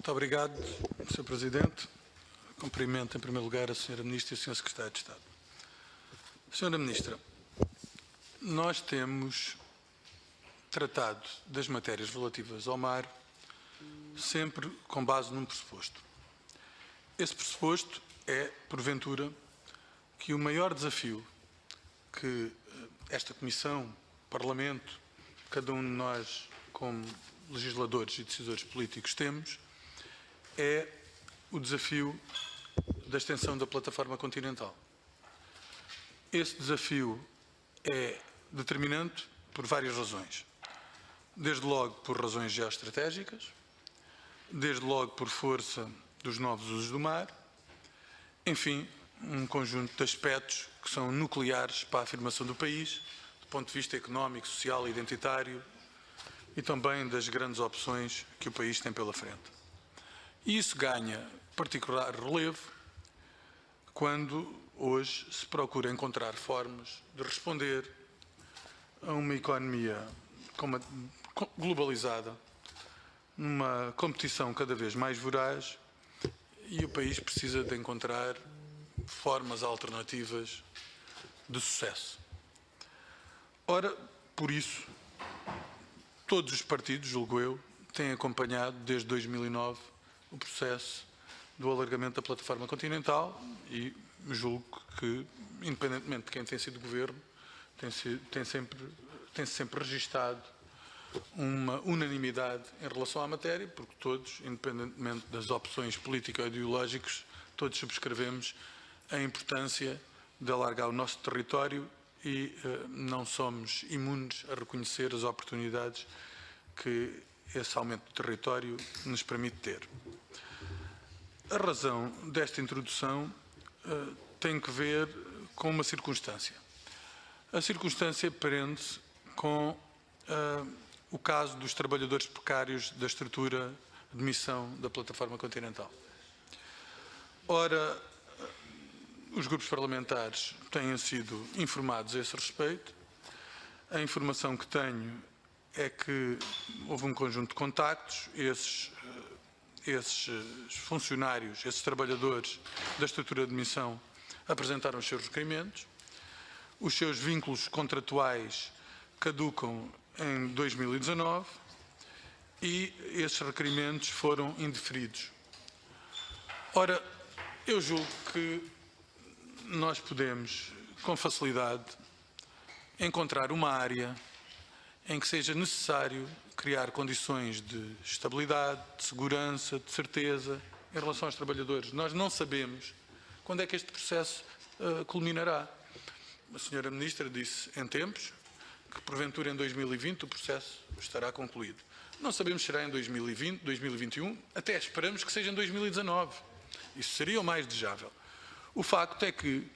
Muito obrigado, Sr. Presidente. Cumprimento, em primeiro lugar, a Sra. Ministra e o Sr. Secretário de Estado. Sra. Ministra, nós temos tratado das matérias relativas ao mar sempre com base num pressuposto. Esse pressuposto é, porventura, que o maior desafio que esta Comissão, o Parlamento, cada um de nós, como legisladores e decisores políticos, temos, é o desafio da extensão da plataforma continental. Esse desafio é determinante por várias razões. Desde logo por razões geoestratégicas, desde logo por força dos novos usos do mar, enfim, um conjunto de aspectos que são nucleares para a afirmação do país, do ponto de vista económico, social, identitário e também das grandes opções que o país tem pela frente. E isso ganha particular relevo quando hoje se procura encontrar formas de responder a uma economia globalizada, numa competição cada vez mais voraz, e o país precisa de encontrar formas alternativas de sucesso. Ora, por isso, todos os partidos, julgo eu, têm acompanhado desde 2009 o processo do alargamento da plataforma continental e julgo que, independentemente de quem tem sido governo, tem sempre registado uma unanimidade em relação à matéria, porque todos, independentemente das opções político-ideológicas, todos subscrevemos a importância de alargar o nosso território e não somos imunes a reconhecer as oportunidades que esse aumento do território nos permite ter. A razão desta introdução tem que ver com uma circunstância. A circunstância prende-se com o caso dos trabalhadores precários da estrutura de missão da plataforma continental. Ora, os grupos parlamentares têm sido informados a esse respeito. A informação que tenho é que houve um conjunto de contactos, esses funcionários, esses trabalhadores da estrutura de missão apresentaram os seus requerimentos, os seus vínculos contratuais caducam em 2019 e esses requerimentos foram indeferidos. Ora, eu julgo que nós podemos, com facilidade, encontrar uma área em que seja necessário criar condições de estabilidade, de segurança, de certeza em relação aos trabalhadores. Nós não sabemos quando é que este processo culminará. A Sra. Ministra disse em tempos que, porventura, em 2020 o processo estará concluído. Não sabemos se será em 2020, 2021, até esperamos que seja em 2019. Isso seria o mais desejável. O facto é que,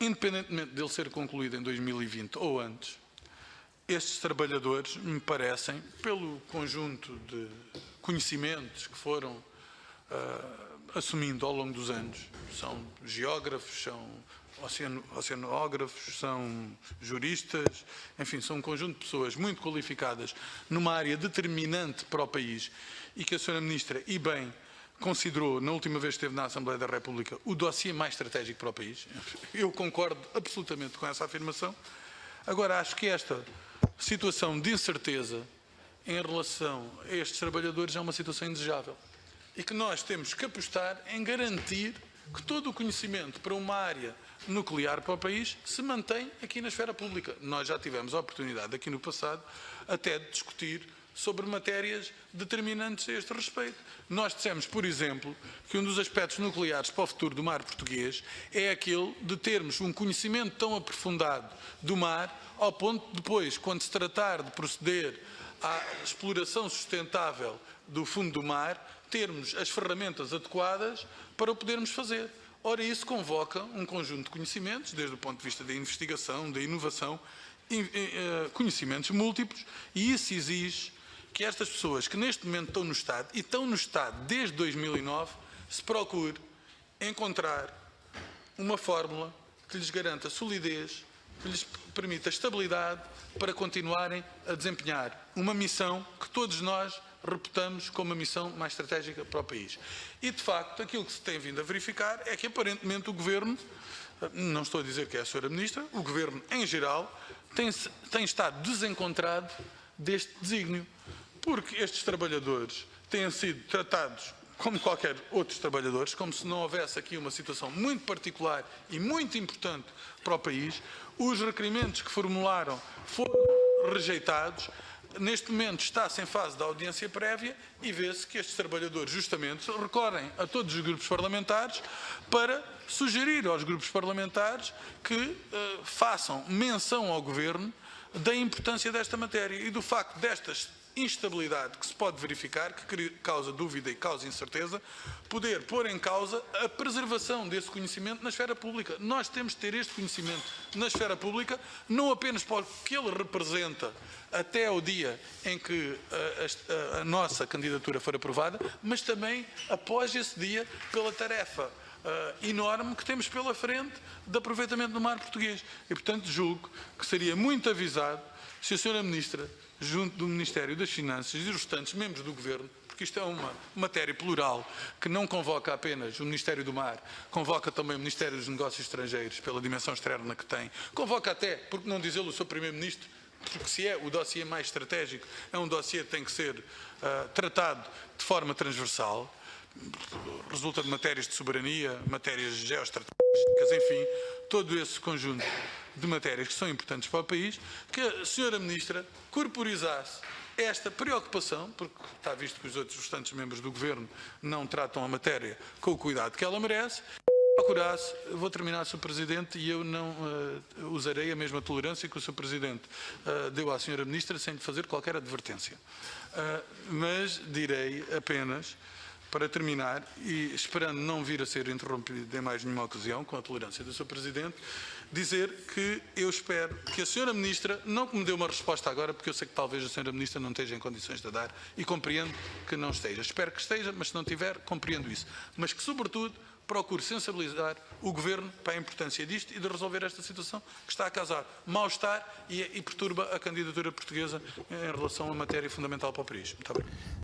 independentemente dele ser concluído em 2020 ou antes, estes trabalhadores, me parecem, pelo conjunto de conhecimentos que foram assumindo ao longo dos anos, são geógrafos, são oceanógrafos, são juristas, enfim, são um conjunto de pessoas muito qualificadas numa área determinante para o país e que a Sra. Ministra, e bem, considerou, na última vez que esteve na Assembleia da República, o dossiê mais estratégico para o país. Eu concordo absolutamente com essa afirmação. Agora, acho que esta situação de incerteza em relação a estes trabalhadores é uma situação indesejável e que nós temos que apostar em garantir que todo o conhecimento para uma área nuclear para o país se mantém aqui na esfera pública. Nós já tivemos a oportunidade aqui no passado até de discutir sobre matérias determinantes a este respeito. Nós dissemos, por exemplo, que um dos aspectos nucleares para o futuro do mar português é aquele de termos um conhecimento tão aprofundado do mar, ao ponto de depois, quando se tratar de proceder à exploração sustentável do fundo do mar, termos as ferramentas adequadas para o podermos fazer. Ora, isso convoca um conjunto de conhecimentos, desde o ponto de vista da investigação, da inovação, conhecimentos múltiplos, e isso exige que estas pessoas que neste momento estão no Estado, e estão no Estado desde 2009, se procure encontrar uma fórmula que lhes garanta solidez, que lhes permita estabilidade para continuarem a desempenhar uma missão que todos nós reputamos como a missão mais estratégica para o país. E, de facto, aquilo que se tem vindo a verificar é que, aparentemente, o Governo, não estou a dizer que é a Sra. Ministra, o Governo, em geral, tem estado desencontrado deste desígnio, porque estes trabalhadores têm sido tratados como qualquer outros trabalhadores, como se não houvesse aqui uma situação muito particular e muito importante para o país. Os requerimentos que formularam foram rejeitados. Neste momento está-se em fase da audiência prévia e vê-se que estes trabalhadores justamente recorrem a todos os grupos parlamentares para sugerir aos grupos parlamentares que façam menção ao Governo da importância desta matéria e do facto destas instabilidade que se pode verificar, que causa dúvida e causa incerteza, poder pôr em causa a preservação desse conhecimento na esfera pública. Nós temos de ter este conhecimento na esfera pública, não apenas porque ele representa até o dia em que a nossa candidatura for aprovada, mas também após esse dia pela tarefa enorme que temos pela frente de aproveitamento do mar português. E, portanto, julgo que seria muito avisado se a Sra. Ministra, junto do Ministério das Finanças e dos restantes membros do Governo, porque isto é uma matéria plural que não convoca apenas o Ministério do Mar, convoca também o Ministério dos Negócios Estrangeiros, pela dimensão externa que tem, convoca até, por que não dizê-lo, o Sr. Primeiro-Ministro, porque se é o dossiê mais estratégico, é um dossiê que tem que ser tratado de forma transversal, resulta de matérias de soberania, matérias geoestratégicas, enfim, todo esse conjunto de matérias que são importantes para o país, que a Sra. Ministra corporizasse esta preocupação, porque está visto que os outros restantes membros do Governo não tratam a matéria com o cuidado que ela merece, procurasse, vou terminar, Sr. Presidente, e eu não usarei a mesma tolerância que o Sr. Presidente deu à Sra. Ministra sem lhe fazer qualquer advertência. Mas direi apenas, para terminar, e esperando não vir a ser interrompido em mais nenhuma ocasião, com a tolerância do Sr. Presidente, dizer que eu espero que a Sra. Ministra, não que me dê uma resposta agora, porque eu sei que talvez a Sra. Ministra não esteja em condições de a dar, e compreendo que não esteja. Espero que esteja, mas se não tiver, compreendo isso. Mas que, sobretudo, procure sensibilizar o Governo para a importância disto e de resolver esta situação que está a causar mal-estar e perturba a candidatura portuguesa em relação a uma matéria fundamental para o país. Muito obrigado.